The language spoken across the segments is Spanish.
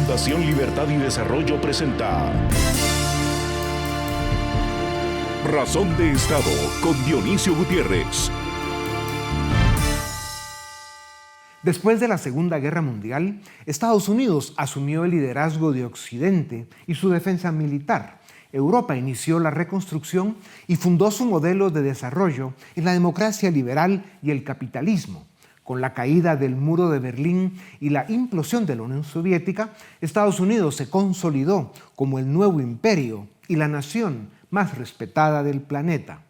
Fundación Libertad y Desarrollo presenta Razón de Estado con Dionisio Gutiérrez. Después de la Segunda Guerra Mundial, Estados Unidos asumió el liderazgo de Occidente y su defensa militar. Europa inició la reconstrucción y fundó su modelo de desarrollo en la democracia liberal y el capitalismo. Con la caída del muro de Berlín y la implosión de la Unión Soviética, Estados Unidos se consolidó como el nuevo imperio y la nación más respetada del planeta.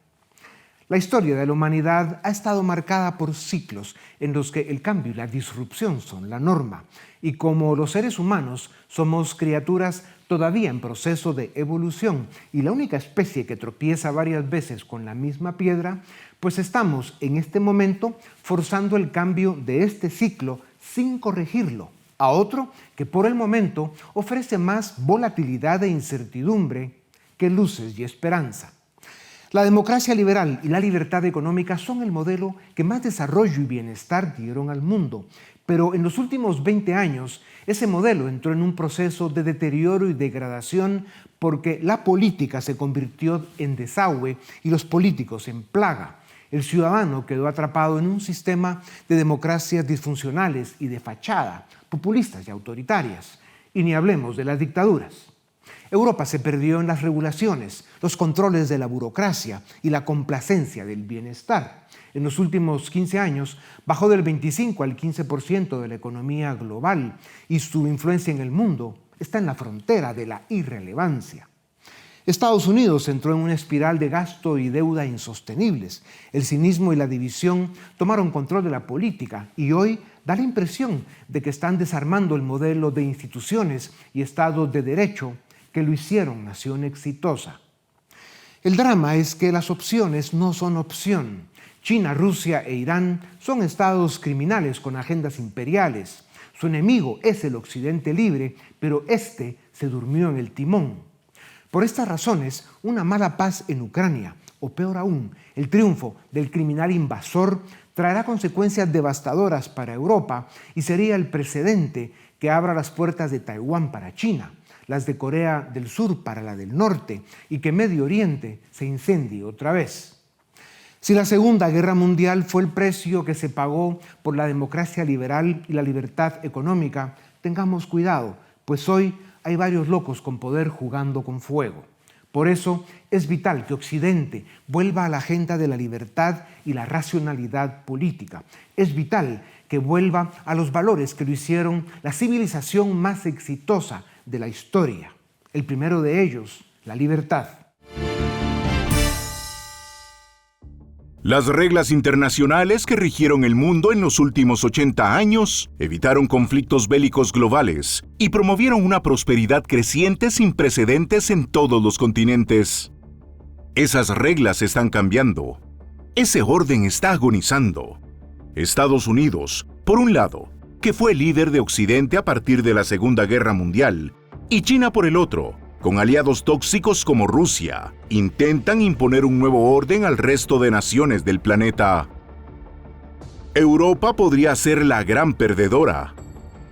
La historia de la humanidad ha estado marcada por ciclos en los que el cambio y la disrupción son la norma, y como los seres humanos somos criaturas todavía en proceso de evolución y la única especie que tropieza varias veces con la misma piedra, pues estamos en este momento forzando el cambio de este ciclo sin corregirlo a otro que por el momento ofrece más volatilidad e incertidumbre que luces y esperanza. La democracia liberal y la libertad económica son el modelo que más desarrollo y bienestar dieron al mundo, pero en los últimos 20 años ese modelo entró en un proceso de deterioro y degradación porque la política se convirtió en desagüe y los políticos en plaga. El ciudadano quedó atrapado en un sistema de democracias disfuncionales y de fachada, populistas y autoritarias, y ni hablemos de las dictaduras. Europa se perdió en las regulaciones, los controles de la burocracia y la complacencia del bienestar. En los últimos 15 años bajó del 25 al 15% de la economía global y su influencia en el mundo está en la frontera de la irrelevancia. Estados Unidos entró en una espiral de gasto y deuda insostenibles. El cinismo y la división tomaron control de la política y hoy da la impresión de que están desarmando el modelo de instituciones y Estado de Derecho que lo hicieron nación exitosa. El drama es que las opciones no son opción. China, Rusia e Irán son estados criminales con agendas imperiales. Su enemigo es el Occidente libre, pero este se durmió en el timón. Por estas razones, una mala paz en Ucrania, o peor aún, el triunfo del criminal invasor, traerá consecuencias devastadoras para Europa y sería el precedente que abra las puertas de Taiwán para China, las de Corea del Sur para la del Norte y que Medio Oriente se incendie otra vez. Si la Segunda Guerra Mundial fue el precio que se pagó por la democracia liberal y la libertad económica, tengamos cuidado, pues hoy hay varios locos con poder jugando con fuego. Por eso es vital que Occidente vuelva a la agenda de la libertad y la racionalidad política. Es vital que vuelva a los valores que lo hicieron la civilización más exitosa de la historia. El primero de ellos, la libertad. Las reglas internacionales que rigieron el mundo en los últimos 80 años evitaron conflictos bélicos globales y promovieron una prosperidad creciente sin precedentes en todos los continentes. Esas reglas están cambiando. Ese orden está agonizando. Estados Unidos, por un lado, que fue líder de Occidente a partir de la Segunda Guerra Mundial, y China por el otro, con aliados tóxicos como Rusia, intentan imponer un nuevo orden al resto de naciones del planeta. Europa podría ser la gran perdedora,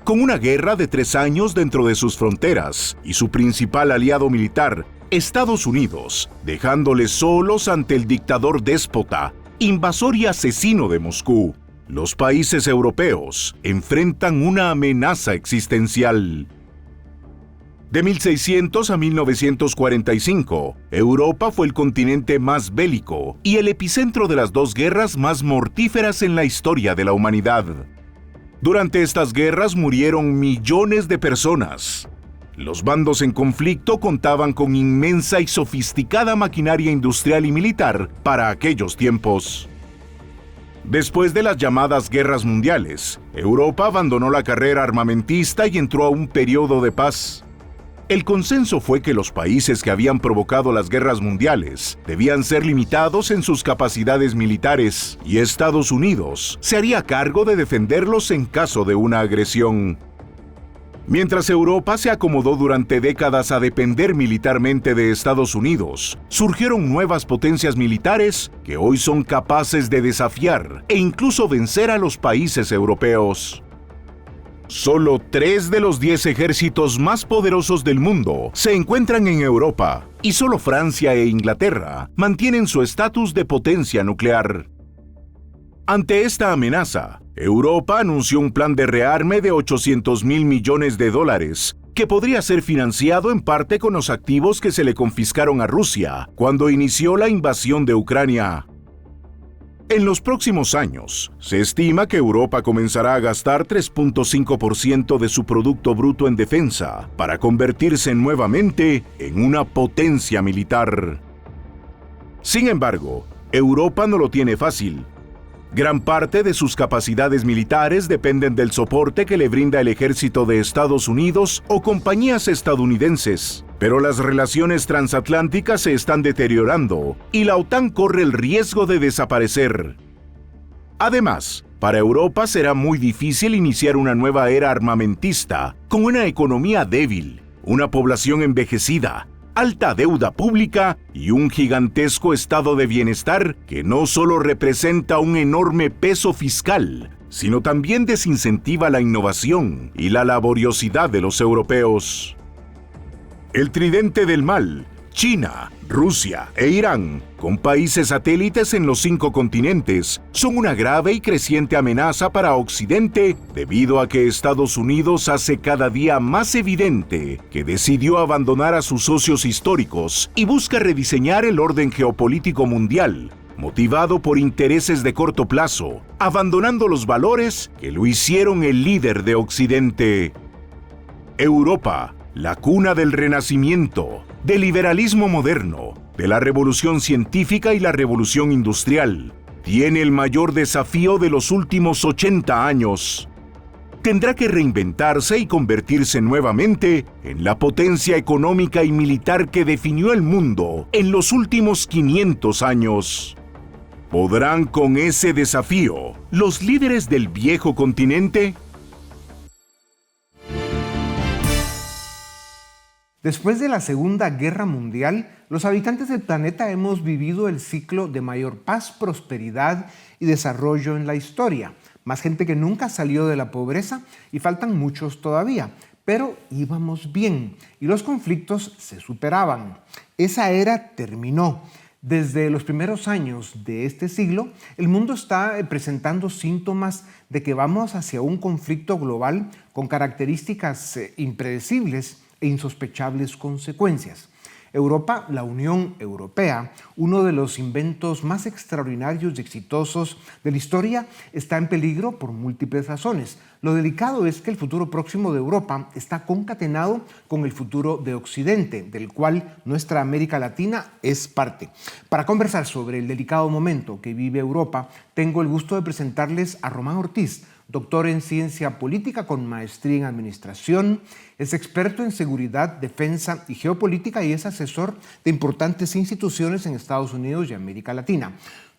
con una guerra de 3 años dentro de sus fronteras y su principal aliado militar, Estados Unidos, dejándoles solos ante el dictador déspota, invasor y asesino de Moscú. Los países europeos enfrentan una amenaza existencial. De 1600 a 1945, Europa fue el continente más bélico y el epicentro de las 2 guerras más mortíferas en la historia de la humanidad. Durante estas guerras murieron millones de personas. Los bandos en conflicto contaban con inmensa y sofisticada maquinaria industrial y militar para aquellos tiempos. Después de las llamadas guerras mundiales, Europa abandonó la carrera armamentista y entró a un periodo de paz. El consenso fue que los países que habían provocado las guerras mundiales debían ser limitados en sus capacidades militares y Estados Unidos se haría cargo de defenderlos en caso de una agresión. Mientras Europa se acomodó durante décadas a depender militarmente de Estados Unidos, surgieron nuevas potencias militares que hoy son capaces de desafiar e incluso vencer a los países europeos. Solo 3 de los 10 ejércitos más poderosos del mundo se encuentran en Europa, y solo Francia e Inglaterra mantienen su estatus de potencia nuclear. Ante esta amenaza, Europa anunció un plan de rearme de $800 mil millones, que podría ser financiado en parte con los activos que se le confiscaron a Rusia cuando inició la invasión de Ucrania. En los próximos años, se estima que Europa comenzará a gastar 3.5% de su Producto Bruto en defensa para convertirse nuevamente en una potencia militar. Sin embargo, Europa no lo tiene fácil. Gran parte de sus capacidades militares dependen del soporte que le brinda el ejército de Estados Unidos o compañías estadounidenses. Pero las relaciones transatlánticas se están deteriorando y la OTAN corre el riesgo de desaparecer. Además, para Europa será muy difícil iniciar una nueva era armamentista con una economía débil, una población envejecida, alta deuda pública y un gigantesco estado de bienestar que no solo representa un enorme peso fiscal, sino también desincentiva la innovación y la laboriosidad de los europeos. El tridente del mal, China, Rusia e Irán, con países satélites en los 5 continentes, son una grave y creciente amenaza para Occidente debido a que Estados Unidos hace cada día más evidente que decidió abandonar a sus socios históricos y busca rediseñar el orden geopolítico mundial, motivado por intereses de corto plazo, abandonando los valores que lo hicieron el líder de Occidente. Europa, la cuna del Renacimiento, del liberalismo moderno, de la revolución científica y la revolución industrial, tiene el mayor desafío de los últimos 80 años. Tendrá que reinventarse y convertirse nuevamente en la potencia económica y militar que definió el mundo en los últimos 500 años. ¿Podrán con ese desafío los líderes del viejo continente? Después de la Segunda Guerra Mundial, los habitantes del planeta hemos vivido el ciclo de mayor paz, prosperidad y desarrollo en la historia. Más gente que nunca salió de la pobreza y faltan muchos todavía, pero íbamos bien y los conflictos se superaban. Esa era terminó. Desde los primeros años de este siglo, el mundo está presentando síntomas de que vamos hacia un conflicto global con características impredecibles e insospechables consecuencias. Europa, la Unión Europea, uno de los inventos más extraordinarios y exitosos de la historia, está en peligro por múltiples razones. Lo delicado es que el futuro próximo de Europa está concatenado con el futuro de Occidente, del cual nuestra América Latina es parte. Para conversar sobre el delicado momento que vive Europa, tengo el gusto de presentarles a Román Ortiz, doctor en Ciencia Política con maestría en Administración, es experto en seguridad, defensa y geopolítica y es asesor de importantes instituciones en Estados Unidos y América Latina.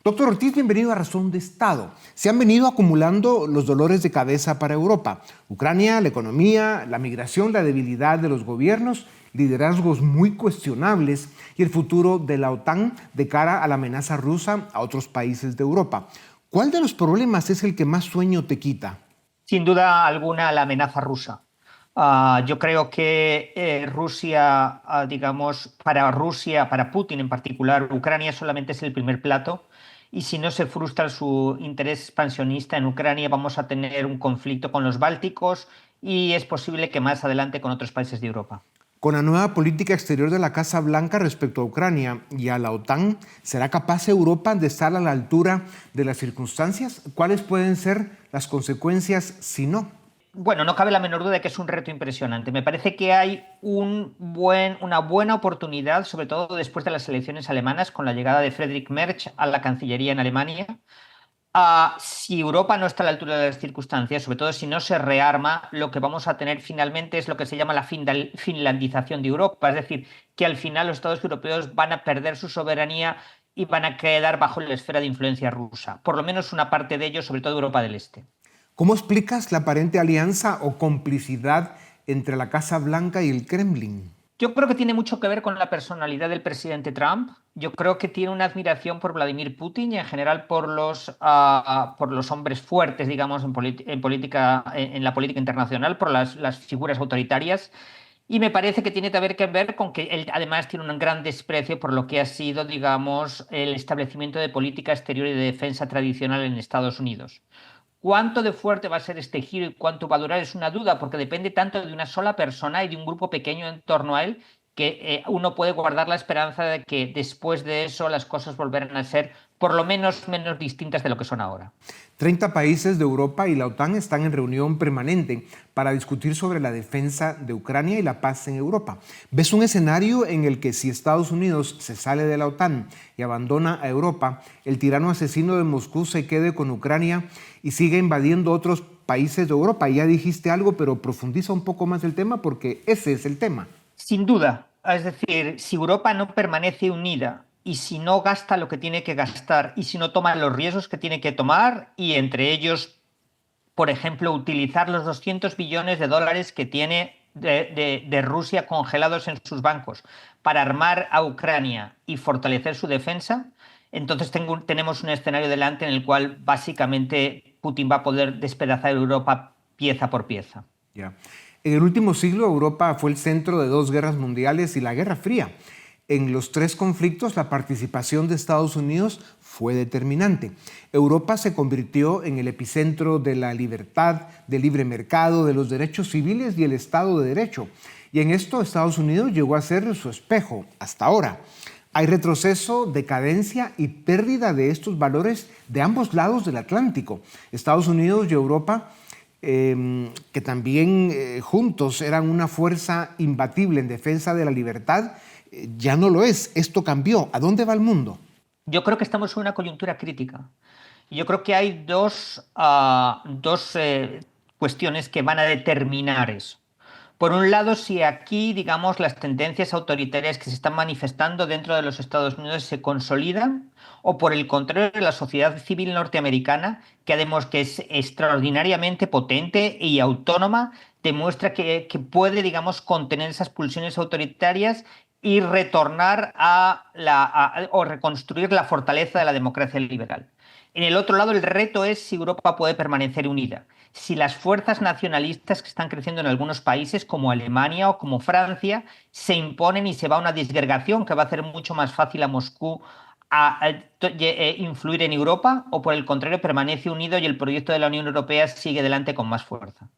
Doctor Ortiz, bienvenido a Razón de Estado. Se han venido acumulando los dolores de cabeza para Europa. Ucrania, la economía, la migración, la debilidad de los gobiernos, liderazgos muy cuestionables y el futuro de la OTAN de cara a la amenaza rusa a otros países de Europa. ¿Cuál de los problemas es el que más sueño te quita? Sin duda alguna, la amenaza rusa. Yo creo que Rusia, para Putin en particular, Ucrania solamente es el primer plato. Y si no se frustra su interés expansionista en Ucrania, vamos a tener un conflicto con los bálticos y es posible que más adelante con otros países de Europa. Con la nueva política exterior de la Casa Blanca respecto a Ucrania y a la OTAN, ¿será capaz Europa de estar a la altura de las circunstancias? ¿Cuáles pueden ser las consecuencias si no? Bueno, no cabe la menor duda de que es un reto impresionante. Me parece que hay una buena oportunidad, sobre todo después de las elecciones alemanas, con la llegada de Friedrich Merz a la Cancillería en Alemania. Si Europa no está a la altura de las circunstancias, sobre todo si no se rearma, lo que vamos a tener finalmente es lo que se llama la finlandización de Europa, es decir, que al final los Estados europeos van a perder su soberanía y van a quedar bajo la esfera de influencia rusa, por lo menos una parte de ellos, sobre todo Europa del Este. ¿Cómo explicas la aparente alianza o complicidad entre la Casa Blanca y el Kremlin? Yo creo que tiene mucho que ver con la personalidad del presidente Trump. Yo creo que tiene una admiración por Vladimir Putin y en general por los hombres fuertes, digamos, en la política internacional, por las figuras autoritarias. Y me parece que tiene que ver con que él además tiene un gran desprecio por lo que ha sido, digamos, el establecimiento de política exterior y de defensa tradicional en Estados Unidos. ¿Cuánto de fuerte va a ser este giro y cuánto va a durar? Es una duda, porque depende tanto de una sola persona y de un grupo pequeño en torno a él, que uno puede guardar la esperanza de que después de eso las cosas volverán a ser por lo menos distintas de lo que son ahora. 30 países de Europa y la OTAN están en reunión permanente para discutir sobre la defensa de Ucrania y la paz en Europa. ¿Ves un escenario en el que si Estados Unidos se sale de la OTAN y abandona a Europa, el tirano asesino de Moscú se quede con Ucrania y siga invadiendo otros países de Europa? Ya dijiste algo, pero profundiza un poco más el tema porque ese es el tema. Sin duda, es decir, si Europa no permanece unida y si no gasta lo que tiene que gastar y si no toma los riesgos que tiene que tomar, y entre ellos, por ejemplo, utilizar los 200 billones de dólares que tiene de Rusia congelados en sus bancos para armar a Ucrania y fortalecer su defensa, entonces tenemos un escenario delante en el cual básicamente Putin va a poder despedazar Europa pieza por pieza. Yeah. En el último siglo, Europa fue el centro de 2 guerras mundiales y la Guerra Fría. En los 3 conflictos, la participación de Estados Unidos fue determinante. Europa se convirtió en el epicentro de la libertad, del libre mercado, de los derechos civiles y el Estado de Derecho. Y en esto Estados Unidos llegó a ser su espejo hasta ahora. Hay retroceso, decadencia y pérdida de estos valores de ambos lados del Atlántico. Estados Unidos y Europa, que también juntos eran una fuerza imbatible en defensa de la libertad, ya no lo es. Esto cambió. ¿A dónde va el mundo? Yo creo que estamos en una coyuntura crítica. Yo creo que hay dos cuestiones que van a determinar eso. Por un lado, si aquí, digamos, las tendencias autoritarias que se están manifestando dentro de los Estados Unidos se consolidan, o por el contrario, la sociedad civil norteamericana, que es extraordinariamente potente y autónoma, demuestra que puede, digamos, contener esas pulsiones autoritarias y retornar o reconstruir la fortaleza de la democracia liberal. En el otro lado, el reto es si Europa puede permanecer unida. Si las fuerzas nacionalistas que están creciendo en algunos países, como Alemania o como Francia, se imponen y se va a una disgregación que va a hacer mucho más fácil a Moscú influir en Europa, o por el contrario, permanece unido y el proyecto de la Unión Europea sigue adelante con más fuerza.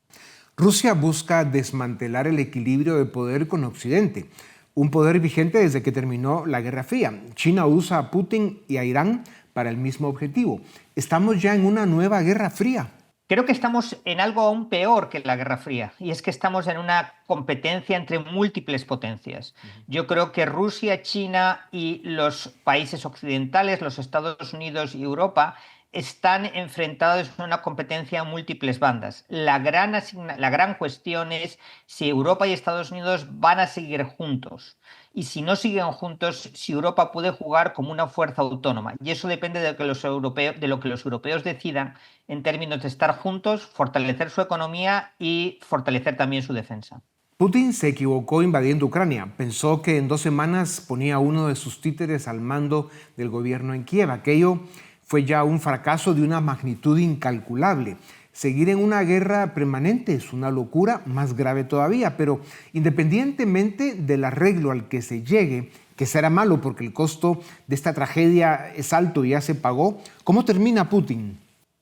Rusia busca desmantelar el equilibrio de poder con Occidente, un poder vigente desde que terminó la Guerra Fría. China usa a Putin y a Irán para el mismo objetivo. ¿Estamos ya en una nueva Guerra Fría? Creo que estamos en algo aún peor que la Guerra Fría, y es que estamos en una competencia entre múltiples potencias. Yo creo que Rusia, China y los países occidentales, los Estados Unidos y Europa, están enfrentados en una competencia a múltiples bandas. La gran cuestión es si Europa y Estados Unidos van a seguir juntos. Y si no siguen juntos, si Europa puede jugar como una fuerza autónoma. Y eso depende de lo que los europeos decidan en términos de estar juntos, fortalecer su economía y fortalecer también su defensa. Putin se equivocó invadiendo Ucrania. Pensó que en 2 semanas ponía a uno de sus títeres al mando del gobierno en Kiev. Aquello fue ya un fracaso de una magnitud incalculable. Seguir en una guerra permanente es una locura más grave todavía, pero independientemente del arreglo al que se llegue, que será malo porque el costo de esta tragedia es alto y ya se pagó, ¿cómo termina Putin?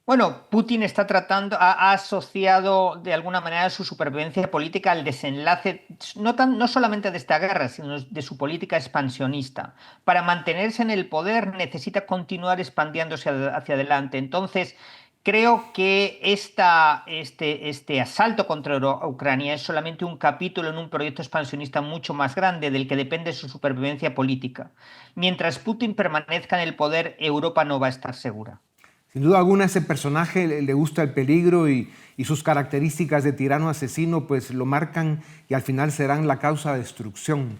Bueno, Putin ha asociado de alguna manera su supervivencia política al desenlace, no solamente de esta guerra, sino de su política expansionista. Para mantenerse en el poder necesita continuar expandiéndose hacia adelante. Entonces, creo que este asalto contra Ucrania es solamente un capítulo en un proyecto expansionista mucho más grande del que depende su supervivencia política. Mientras Putin permanezca en el poder, Europa no va a estar segura. Sin duda alguna, ese personaje le gusta el peligro y sus características de tirano asesino pues lo marcan y al final serán la causa de destrucción.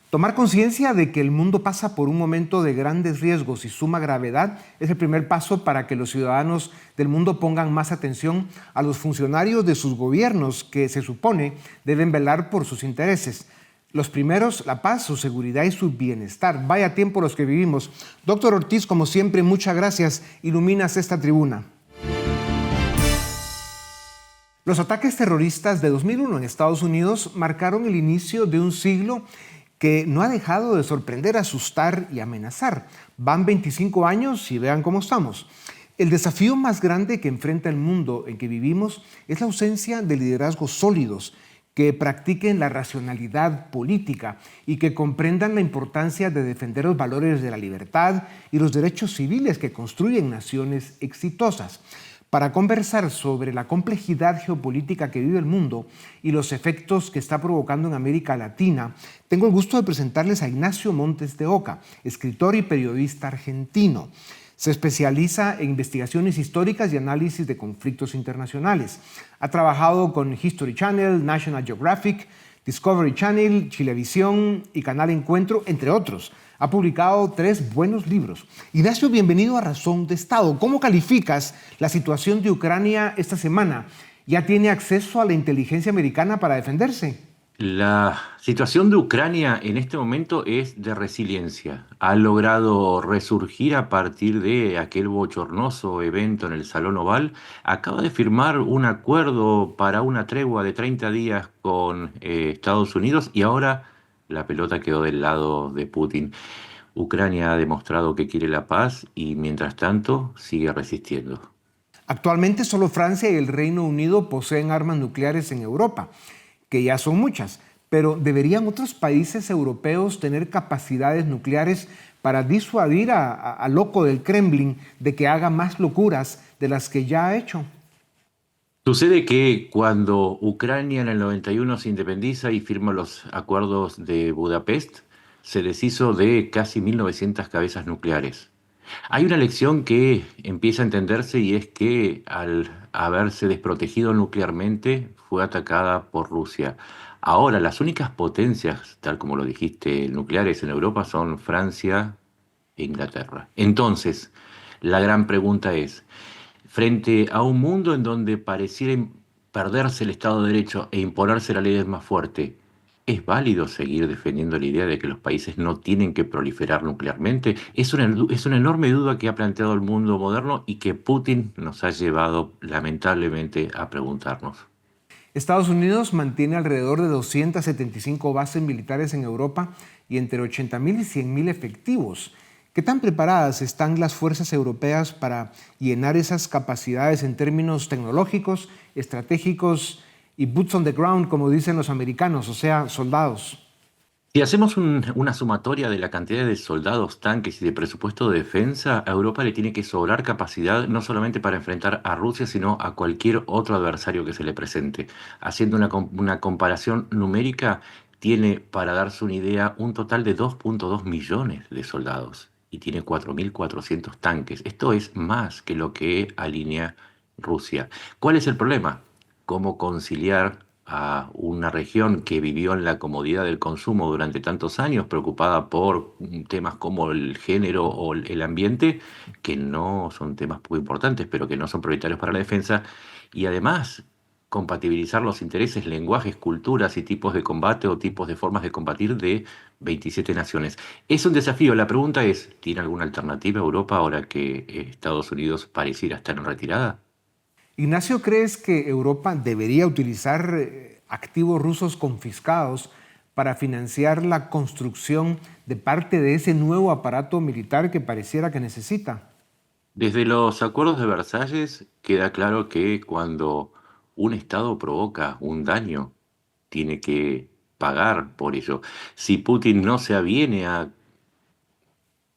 Tomar conciencia de que el mundo pasa por un momento de grandes riesgos y suma gravedad es el primer paso para que los ciudadanos del mundo pongan más atención a los funcionarios de sus gobiernos que se supone deben velar por sus intereses. Los primeros, la paz, su seguridad y su bienestar. Vaya tiempo los que vivimos. Doctor Ortiz, como siempre, muchas gracias. Iluminas esta tribuna. Los ataques terroristas de 2001 en Estados Unidos marcaron el inicio de un siglo que no ha dejado de sorprender, asustar y amenazar. Van 25 años y vean cómo estamos. El desafío más grande que enfrenta el mundo en que vivimos es la ausencia de liderazgos sólidos que practiquen la racionalidad política y que comprendan la importancia de defender los valores de la libertad y los derechos civiles que construyen naciones exitosas. Para conversar sobre la complejidad geopolítica que vive el mundo y los efectos que está provocando en América Latina, tengo el gusto de presentarles a Ignacio Montes de Oca, escritor y periodista argentino. Se especializa en investigaciones históricas y análisis de conflictos internacionales. Ha trabajado con History Channel, National Geographic, Discovery Channel, Chilevisión y Canal Encuentro, entre otros. Ha publicado 3 buenos libros. Ignacio, bienvenido a Razón de Estado. ¿Cómo calificas la situación de Ucrania esta semana? ¿Ya tiene acceso a la inteligencia americana para defenderse? La situación de Ucrania en este momento es de resiliencia. Ha logrado resurgir a partir de aquel bochornoso evento en el Salón Oval. Acaba de firmar un acuerdo para una tregua de 30 días con Estados Unidos y ahora la pelota quedó del lado de Putin. Ucrania ha demostrado que quiere la paz y mientras tanto sigue resistiendo. Actualmente solo Francia y el Reino Unido poseen armas nucleares en Europa, que ya son muchas, pero ¿deberían otros países europeos tener capacidades nucleares para disuadir al loco del Kremlin de que haga más locuras de las que ya ha hecho? Sucede que cuando Ucrania en el 91 se independiza y firma los acuerdos de Budapest, se deshizo de casi 1900 cabezas nucleares. Hay una lección que empieza a entenderse y es que al haberse desprotegido nuclearmente fue atacada por Rusia. Ahora las únicas potencias, tal como lo dijiste, nucleares en Europa son Francia e Inglaterra. Entonces, la gran pregunta es, frente a un mundo en donde pareciera perderse el Estado de Derecho e imponerse la ley del más fuerte, ¿es válido seguir defendiendo la idea de que los países no tienen que proliferar nuclearmente? Es una enorme duda que ha planteado el mundo moderno y que Putin nos ha llevado lamentablemente a preguntarnos. Estados Unidos mantiene alrededor de 275 bases militares en Europa y entre 80.000 y 100.000 efectivos. ¿Qué tan preparadas están las fuerzas europeas para llenar esas capacidades en términos tecnológicos, estratégicos y boots on the ground, como dicen los americanos, o sea, soldados? Si hacemos una sumatoria de la cantidad de soldados, tanques y de presupuesto de defensa, a Europa le tiene que sobrar capacidad no solamente para enfrentar a Rusia, sino a cualquier otro adversario que se le presente. Haciendo una comparación numérica, tiene, para darse una idea, un total de 2,2 millones de soldados y tiene 4.400 tanques. Esto es más que lo que alinea Rusia. ¿Cuál es el problema? ¿Cómo conciliar a una región que vivió en la comodidad del consumo durante tantos años, preocupada por temas como el género o el ambiente, que no son temas muy importantes, pero que no son prioritarios para la defensa, y además compatibilizar los intereses, lenguajes, culturas y tipos de combate o tipos de formas de combatir de 27 naciones? Es un desafío. La pregunta es, ¿tiene alguna alternativa Europa ahora que Estados Unidos pareciera estar en retirada? Ignacio, ¿crees que Europa debería utilizar activos rusos confiscados para financiar la construcción de parte de ese nuevo aparato militar que pareciera que necesita? Desde los acuerdos de Versalles queda claro que cuando un Estado provoca un daño, tiene que pagar por ello. Si Putin no se aviene a,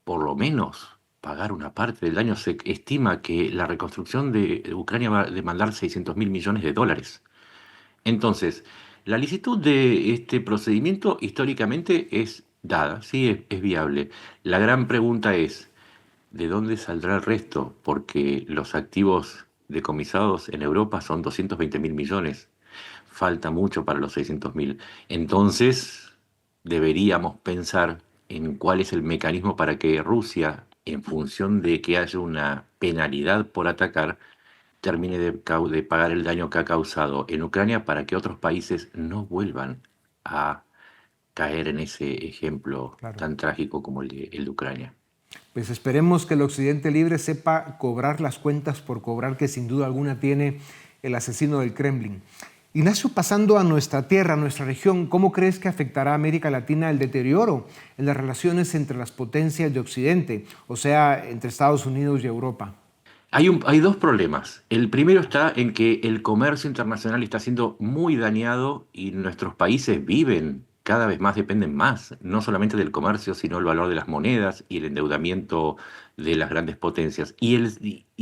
por lo menos, pagar una parte del daño, se estima que la reconstrucción de Ucrania va a demandar 600.000 millones de dólares. Entonces, la licitud de este procedimiento históricamente es dada, sí, es viable. La gran pregunta es, ¿de dónde saldrá el resto? Porque los activos decomisados en Europa son 220.000 millones. Falta mucho para los 600.000. Entonces, deberíamos pensar en cuál es el mecanismo para que Rusia, en función de que haya una penalidad por atacar, termine de pagar el daño que ha causado en Ucrania para que otros países no vuelvan a caer en ese ejemplo Claro. tan trágico como el de Ucrania. Pues esperemos que el Occidente libre sepa cobrar las cuentas por cobrar que sin duda alguna tiene el asesino del Kremlin. Ignacio, pasando a nuestra tierra, a nuestra región, ¿cómo crees que afectará a América Latina el deterioro en las relaciones entre las potencias de Occidente, o sea, entre Estados Unidos y Europa? Hay dos problemas. El primero está en que el comercio internacional está siendo muy dañado y nuestros países viven, cada vez más dependen más, no solamente del comercio, sino el valor de las monedas y el endeudamiento de las grandes potencias. Y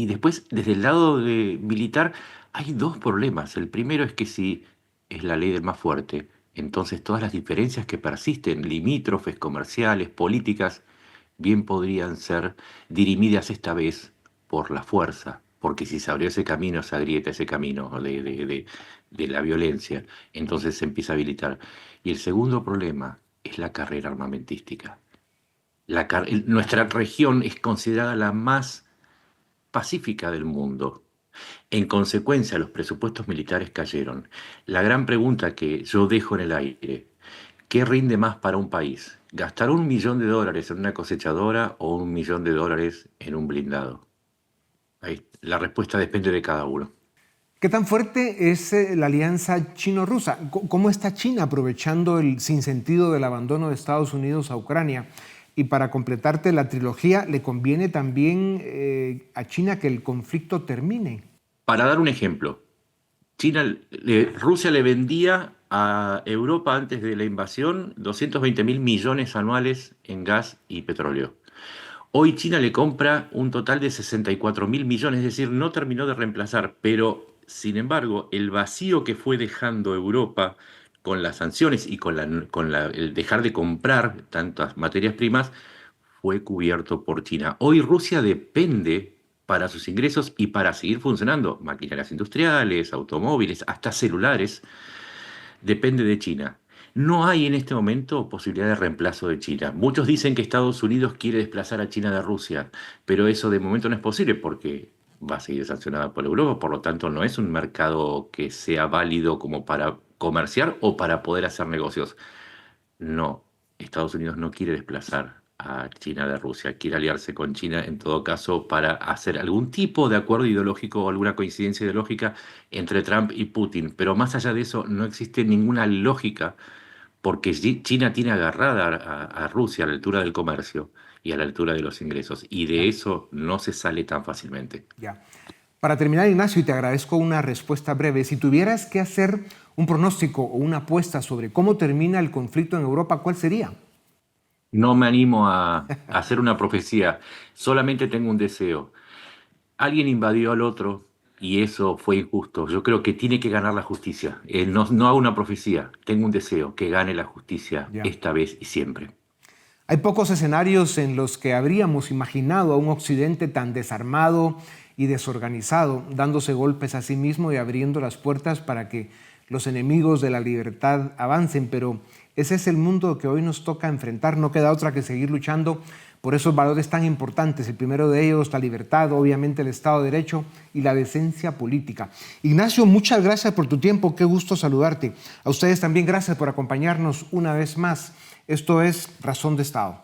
después, desde el lado militar, hay dos problemas. El primero es que si es la ley del más fuerte, entonces todas las diferencias que persisten, limítrofes, comerciales, políticas, bien podrían ser dirimidas esta vez por la fuerza, porque si se abrió ese camino, se agrieta ese camino de la violencia, entonces se empieza a habilitar. Y el segundo problema es la carrera armamentística. Nuestra región es considerada la más pacífica del mundo. En consecuencia, los presupuestos militares cayeron. La gran pregunta que yo dejo en el aire: ¿qué rinde más para un país? ¿Gastar $1.000.000 en una cosechadora o $1.000.000 en un blindado? La respuesta depende de cada uno. ¿Qué tan fuerte es la alianza chino-rusa? ¿Cómo está China aprovechando el sinsentido del abandono de Estados Unidos a Ucrania? Y para completarte la trilogía, ¿le conviene también a China que el conflicto termine? Para dar un ejemplo, Rusia le vendía a Europa antes de la invasión 220.000 millones anuales en gas y petróleo. Hoy China le compra un total de 64.000 millones, es decir, no terminó de reemplazar, pero sin embargo el vacío que fue dejando Europa con las sanciones y con el dejar de comprar tantas materias primas fue cubierto por China. Hoy Rusia depende para sus ingresos y para seguir funcionando, maquinarias industriales, automóviles, hasta celulares, depende de China. No hay en este momento posibilidad de reemplazo de China. Muchos dicen que Estados Unidos quiere desplazar a China de Rusia, pero eso de momento no es posible porque va a seguir sancionada por Europa, por lo tanto no es un mercado que sea válido como para comerciar o para poder hacer negocios. No, Estados Unidos no quiere desplazar a China de Rusia, quiere aliarse con China en todo caso para hacer algún tipo de acuerdo ideológico o alguna coincidencia ideológica entre Trump y Putin, pero más allá de eso no existe ninguna lógica porque China tiene agarrada a Rusia a la altura del comercio y a la altura de los ingresos, y de eso no se sale tan fácilmente. Ya. Para terminar, Ignacio, y te agradezco una respuesta breve, si tuvieras que hacer un pronóstico o una apuesta sobre cómo termina el conflicto en Europa, ¿cuál sería? No me animo a hacer una profecía, solamente tengo un deseo. Alguien invadió al otro y eso fue injusto. Yo creo que tiene que ganar la justicia. No hago una profecía, tengo un deseo, que gane la justicia Ya. esta vez y siempre. Hay pocos escenarios en los que habríamos imaginado a un Occidente tan desarmado y desorganizado, dándose golpes a sí mismo y abriendo las puertas para que los enemigos de la libertad avancen, pero ese es el mundo que hoy nos toca enfrentar. No queda otra que seguir luchando por esos valores tan importantes. El primero de ellos, la libertad, obviamente el Estado de Derecho y la decencia política. Ignacio, muchas gracias por tu tiempo. Qué gusto saludarte. A ustedes también gracias por acompañarnos una vez más. Esto es Razón de Estado.